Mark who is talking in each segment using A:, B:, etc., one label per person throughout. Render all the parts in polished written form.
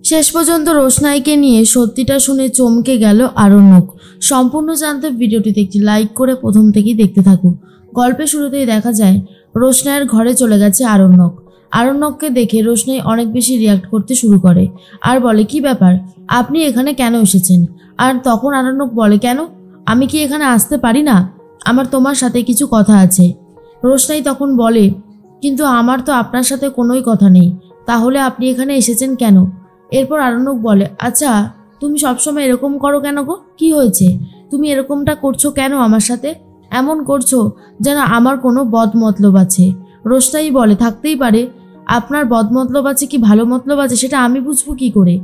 A: শেষ পর্যন্ত রোশনাইকে নিয়ে সত্যিটা শুনে চমকে গেল আরণ্যক। সম্পূর্ণ জানতে ভিডিওটিতে একটি লাইক করে প্রথম থেকেই দেখতে থাকুন। গল্পের শুরুতেই দেখা যায় রোশনাইয়ের ঘরে চলে গেছে আরণ্যক। আরণ্যককে দেখে রোশনাই অনেক বেশি রিয়াক্ট করতে শুরু করে আর বলে, কি ব্যাপার, আপনি এখানে কেন এসেছেন? আর তখন আরণ্যক বলে, কেন, আমি কি এখানে আসতে পারি না? আমার তোমার সাথে কিছু কথা আছে। রোশনাই তখন বলে, কিন্তু আমার তো আপনার সাথে কোনোই কথা নেই, তাহলে আপনি এখানে এসেছেন কেন? এরপর আরণ্যক বলে, আচ্ছা তুমি সবসময় এরকম করো কেন গো? কি হয়েছে? তুমি এরকমটা করছো কেন আমার সাথে? এমন করছো যেন আমার কোনো বদমতলব আছে। রোশনাই বলে, থাকতেই পারে, আপনার বদমতলব আছে কি ভালো মতলব আছে সেটা আমি বুঝবো কি করে?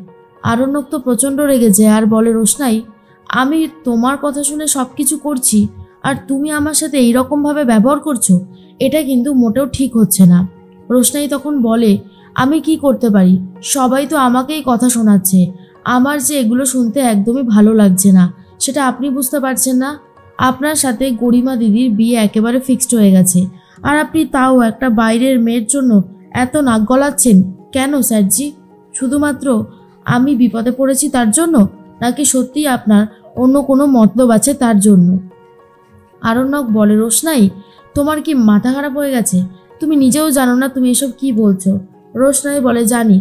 A: আরণ্যক তো প্রচণ্ড রেগে যায় আর বলে, রোশনাই, আমি তোমার কথা শুনে সব কিছু করছি আর তুমি আমার সাথে এইরকমভাবে ব্যবহার করছো, এটা কিন্তু মোটেও ঠিক হচ্ছে না। রোশনাই তখন বলে, আমি কি করতে পারি? সবাই তো আমাকেই কথা শোনাচ্ছে, আমার যে এগুলো শুনতে একদমই ভালো লাগছে না, সেটা আপনি বুঝতে পারছেন না? আপনার সাথে গরিমা দিদির বিয়ে একেবারে ফিক্সড হয়ে গেছে, আর আপনি তাও একটা বাইরের মেয়ের জন্য এত নাক গলাচ্ছেন কেন স্যারজি? শুধুমাত্র আমি বিপদে পড়েছি তার জন্য, নাকি সত্যিই আপনার অন্য কোনো মতলব আছে তার জন্য? আরণ্যক বলে, রোশনাই, তোমার কি মাথা খারাপ হয়ে গেছে? তুমি নিজেও জানো না তুমি এসব কি বলছো। রোশনাই বলে, জানি,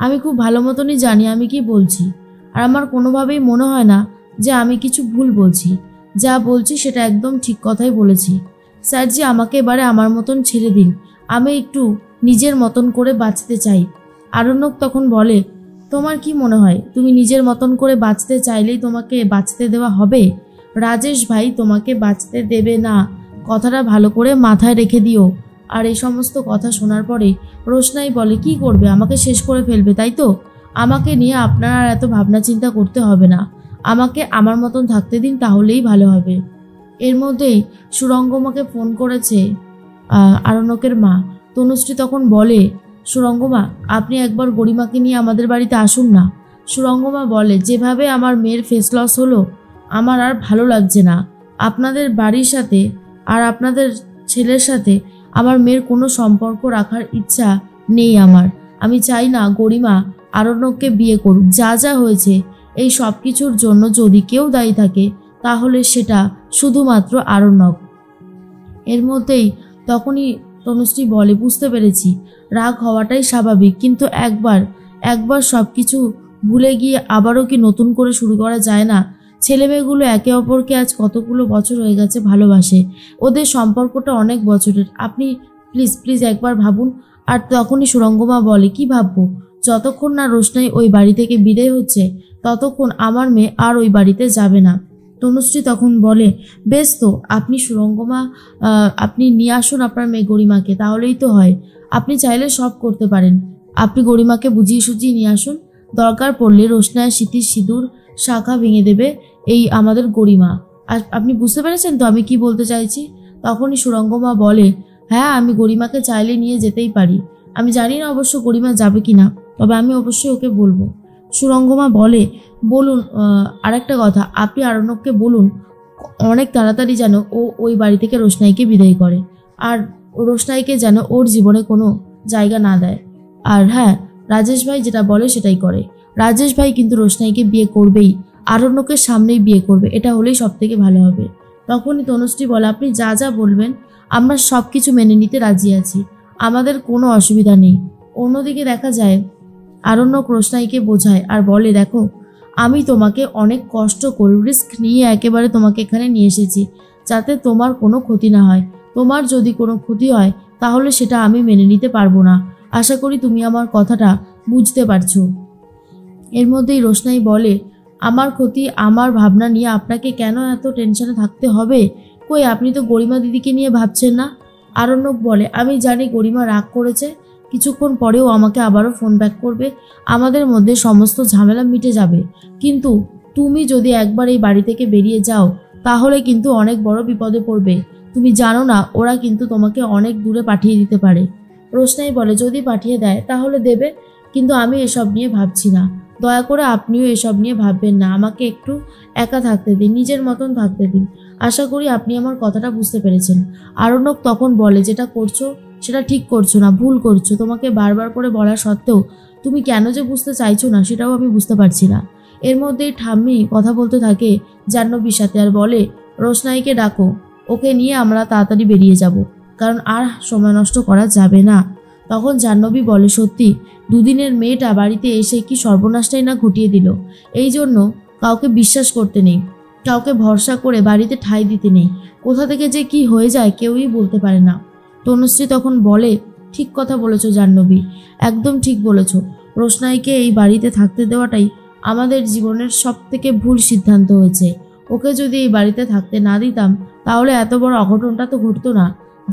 A: আমি খুব ভালো মতনই জানি আমি কি বলছি, আর আমার কোনোভাবেই মনে হয় না যে আমি কিছু ভুল বলছি। যা বলছি সেটা একদম ঠিক কথাই বলেছি। স্যারজি, আমাকে এবারে আমার মতন ছেড়ে দিন, আমি একটু নিজের মতন করে বাঁচতে চাই। আরণ্যক তখন বলে, তোমার কি মনে হয় তুমি নিজের মতন করে বাঁচতে চাইলেই তোমাকে বাঁচতে দেওয়া হবে? রাজেশ ভাই তোমাকে বাঁচতে দেবে না, কথাটা ভালো করে মাথায় রেখে দিও। আর এই সমস্ত কথা শোনার পরে রোশনাই বলে, কি করবে, আমাকে শেষ করে ফেলবে তাই তো? আমাকে নিয়ে আপনার আর এত ভাবনা চিন্তা করতে হবে না, আমাকে আমার মতন থাকতে দিন, তাহলেই ভালো হবে। এর মধ্যেই সুরঙ্গমাকে ফোন করেছে আরণ্যকের মা। তনুশ্রী তখন বলে, সুরঙ্গমা, আপনি একবার গরিমাকে নিয়ে আমাদের বাড়িতে আসুন না। সুরঙ্গমা বলে, যেভাবে আমার মেয়ের ফেস লস হলো আমার আর ভালো লাগছে না। আপনাদের বাড়ির সাথে আর আপনাদের ছেলের সাথে আমার মেয়ের কোনো সম্পর্ক রাখার ইচ্ছা নেই আমার। আমি চাই না গরিমা আরণ্যককে বিয়ে করুক। যা যা হয়েছে এই সব কিছুর জন্য যদি কেউ দায়ী থাকে তাহলে সেটা শুধুমাত্র আরণ্যক। এর মধ্যেই তখনই তনুশ্রী বলে, বুঝতে পেরেছি, রাগ হওয়াটাই স্বাভাবিক, কিন্তু একবার সব কিছু ভুলে গিয়ে আবারও কি নতুন করে শুরু করা যায় না? ছেলেমেয়েগুলো একে অপরকে আজ কতগুলো বছর হয়ে গেছে ভালোবাসে, ওদের সম্পর্কটা অনেক বছরের, আপনি প্লিজ একবার ভাবুন। আর তখনই সুরঙ্গমা বলে, কি ভাববো? যতক্ষণ না রোশনাই ওই বাড়ি থেকে বিদায় হচ্ছে ততক্ষণ আমার মেয়ে আর ওই বাড়িতে যাবে না। তনুশ্রী তখন বলে, বেশ তো, আপনি সুরঙ্গমা আপনি নিয়ে আসুন আপনার মেয়ে গরিমাকে, তাহলেই তো হয়। আপনি চাইলে সব করতে পারেন, আপনি গরিমাকে বুঝিয়ে সুঝিয়ে নিয়ে আসুন। দরকার পড়লে রোশনায় স্মৃতির সিঁদুর শাখা ভেঙে দেবে এই আমাদের গরিমা। আর আপনি বুঝতে পেরেছেন তো আমি কি বলতে চাইছি? তখনই সুরঙ্গমা বলে, হ্যাঁ, আমি গরিমাকে চাইলে নিয়ে যেতেই পারি। আমি জানি না অবশ্য গরিমা যাবে কিনা, তবে আমি অবশ্যই ওকে বলবো। সুরঙ্গমা বলে, বলুন, আরেকটা কথা, আপনি আরণ্যককে বলুন অনেক তাড়াতাড়ি যেন ও ওই বাড়ি থেকে রোশনাইকে বিদায় করে, আর রোশনাইকে যেন ওর জীবনে কোনো জায়গা না দেয়। আর হ্যাঁ, রাজেশ ভাই যেটা বলে সেটাই করে। রাজেশ ভাই কিন্তু রোশনাইকে বিয়ে করবেই, আরণ্যকের সামনেই বিয়ে করবে, এটা হলেই সব থেকে ভালো হবে। তখনই তনুশ্রী বলে, আপনি যা যা বলবেন আমরা সব কিছু মেনে নিতে রাজি আছি, আমাদের কোনো অসুবিধা নেই। অন্যদিকে দেখা যায় আরণ্যক রোশনাইকে বোঝায় আর বলে, দেখো, আমি তোমাকে অনেক কষ্ট করে রিস্ক নিয়ে একেবারে তোমাকে এখানে নিয়ে এসেছি যাতে তোমার কোনো ক্ষতি না হয়। তোমার যদি কোনো ক্ষতি হয় তাহলে সেটা আমি মেনে নিতে পারবো না। আশা করি তুমি আমার কথাটা বুঝতে পারছো। এর মধ্যেই রোশনাই বলে, আমার ক্ষতি, আমার ভাবনা নিয়ে আপনাকে কেন এত টেনশনে থাকতে হবে? কই, আপনি তো গরিমা দিদিকে নিয়ে ভাবছেন না? আরণ্যক বলে, আমি জানি গরিমা রাগ করেছে, কিছুক্ষণ পরেও আমাকে আবারও ফোন ব্যাক করবে, আমাদের মধ্যে সমস্ত ঝামেলা মিটে যাবে, কিন্তু তুমি যদি একবার এই বাড়ি থেকে বেরিয়ে যাও তাহলে কিন্তু অনেক বড় বিপদে পড়বে। তুমি জানো না ওরা কিন্তু তোমাকে অনেক দূরে পাঠিয়ে দিতে পারে। রোশনাই বলে, যদি পাঠিয়ে দেয় তাহলে দেবে, কিন্তু আমি এসব নিয়ে ভাবছি না। দয়া করে আপনিও এসব নিয়ে ভাববেন না, আমাকে একটু একা থাকতে দিন, নিজের মতন থাকতে দিন। আশা করি আপনি আমার কথাটা বুঝতে পেরেছেন। আরণ্যক তখন বলে, যেটা করছো সেটা ঠিক করছো না, ভুল করছো। তোমাকে বারবার করে বলা সত্ত্বেও তুমি কেন যে বুঝতে চাইছো না সেটাও আমি বুঝতে পারছি না। এর মধ্যেই ঠাম্মি কথা বলতে থাকে জাহ্নবীর সাথে আর বলে, রোশনাইকে ডাকো, ওকে নিয়ে আমরা তাড়াতাড়ি বেরিয়ে যাব, কারণ আর সময় নষ্ট করা যাবে না। তখন জাহ্নবী বলে, সত্যি দুদিনের মেয়েটা বাড়িতে এসে কি সর্বনাশটাই না ঘটিয়ে দিল। এই জন্য কাউকে বিশ্বাস করতে নেই, কাউকে ভরসা করে বাড়িতে ঠাঁই দিতে নেই। কোথা থেকে যে কি হয়ে যায় কেউই বলতে পারে না। তনুশ্রী তখন বলে, ঠিক কথা বলেছ জাহ্নবী, একদম ঠিক বলেছ। রোশনাইকে এই বাড়িতে থাকতে দেওয়াটাই আমাদের জীবনের সবথেকে ভুল সিদ্ধান্ত হয়েছে। ওকে যদি এই বাড়িতে থাকতে না দিতাম তাহলে এত বড় অঘটনটা তো ঘটতো না।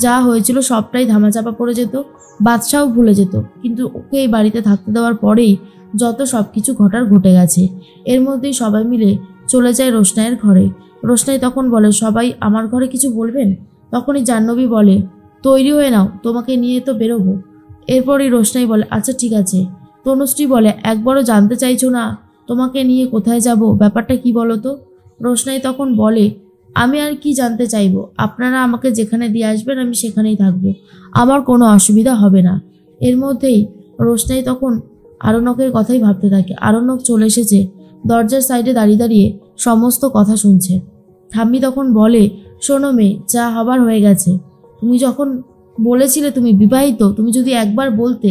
A: যা হয়েছিল সবটাই ধামাচাপা পড়ে যেত, বাদশাও ভুলে যেত। কিন্তু ওকে এই বাড়িতে থাকতে দেওয়ার পরেই যত সব কিছু ঘটার ঘটে গেছে। এর মধ্যেই সবাই মিলে চলে যায় রোশনাইয়ের ঘরে। রোশনাই তখন বলে, সবাই আমার ঘরে কিছু বলবেন? তখনই জাহ্নবী বলে, তৈরি হয়ে নাও, তোমাকে নিয়ে তো বেরোবো। এরপরই রোশনাই বলে, আচ্ছা ঠিক আছে। তনুশ্রী বলে, একবারও জানতে চাইছো না তোমাকে নিয়ে কোথায় যাব? ব্যাপারটা কি বলো তো? রোশনাই তখন বলে, আমি আর কি জানতে চাইবো, আপনারা আমাকে যেখানে দিয়ে আসবেন আমি সেখানেই থাকবো, আমার কোনো অসুবিধা হবে না। এর মধ্যেই রোশনাই তখন আরণ্যকের কথাই ভাবতে থাকে। আরণ্যক চলে এসেছে, দরজার সাইডে দাঁড়িয়ে দাঁড়িয়ে সমস্ত কথা শুনছে। ঠাম্মি তখন বলে, শোনো মেয়ে, যা হবার হয়ে গেছে। তুমি যখন বলেছিলে তুমি বিবাহিত, তুমি যদি একবার বলতে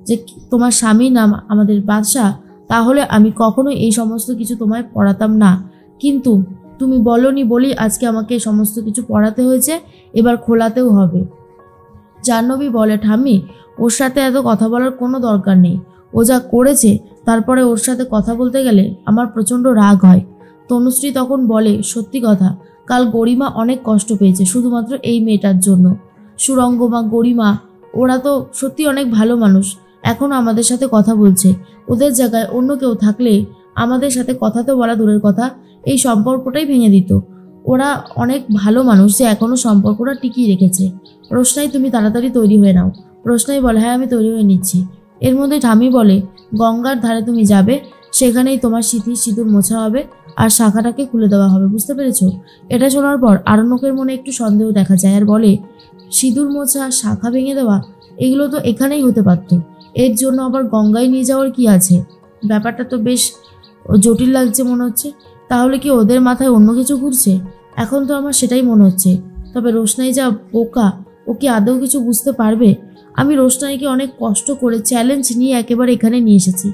A: যে তোমার স্বামীর নাম আমাদের বাদশা, তাহলে আমি কখনোই এই সমস্ত কিছু তোমায় পড়াতাম না। কিন্তু তুমি বলনি বলেই আজকে আমাকে সমস্ত কিছু পড়াতে হয়েছে, এবার খোলাতেও হবে। জাহ্নবী বলে, ঠাম্মি, ওর সাথে এত কথা বলার কোনো দরকার নেই। ও যা করেছে তারপরে ওর সাথে কথা বলতে গেলে আমার প্রচণ্ড রাগ হয়। তনুশ্রী তখন বলে, সত্যি কথা, কাল গরিমা অনেক কষ্ট পেয়েছে শুধুমাত্র এই মেয়েটার জন্য। সুরঙ্গমা, গরিমা, ওরা তো সত্যি অনেক ভালো মানুষ, এখনও আমাদের সাথে কথা বলছে। ওদের জায়গায় অন্য কেউ থাকলে আমাদের সাথে কথা তো বলা দূরের কথা, এই সম্পর্কটাই ভেঙে দিত। ওরা অনেক ভালো মানুষ যে এখনও সম্পর্কটা টিকিয়ে রেখেছে। রোশনাই, তুমি তাড়াতাড়ি তৈরি হয়ে নাও। রোশনাই বলে, হ্যাঁ আমি তৈরি হয়ে নিচ্ছি। এর মধ্যে ঠাম্মি বলে, গঙ্গার ধারে তুমি যাবে, সেখানেই তোমার সিঁথির সিঁদুর মোছা হবে আর শাখাটাকে খুলে দেওয়া হবে, বুঝতে পেরেছো? এটা শোনার পর আরণ্যকের মনে একটু সন্দেহ দেখা যায় আর বলে, সিঁদুর মোছা, শাখা ভেঙে দেওয়া, এগুলো তো এখানেই হতে পারত, এর জন্য আবার গঙ্গায় নিয়ে যাওয়ার কি আছে? ব্যাপারটা তো বেশ জটিল লাগছে মনে হচ্ছে। তাহলে কি ওদের মাথায় অন্য কিছু ঘুরছে? এখন তো আমার সেটাই মনে হচ্ছে। তবে রোশনাই যা বোকা, ও কি আদৌ কিছু বুঝতে পারবে? আমি রোশনাইকে অনেক কষ্ট করে চ্যালেঞ্জ নিয়ে একেবারে এখানে নিয়ে এসেছি।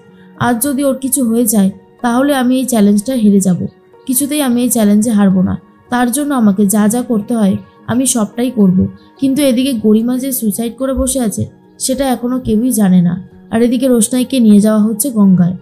A: আজ যদি ওর কিছু হয়ে যায় তাহলে আমি এই চ্যালেঞ্জটা হেরে যাব। কিছুতেই আমি এই চ্যালেঞ্জে হারবো না। তার জন্য আমাকে যা যা করতে হয় আমি সবটাই করব। কিন্তু এদিকে গরিমা যে সুইসাইড করে বসে আছে সেটা এখনো কেউই জানে না। আর এদিকে রোশনাইকে নিয়ে যাওয়া হচ্ছে গঙ্গায়।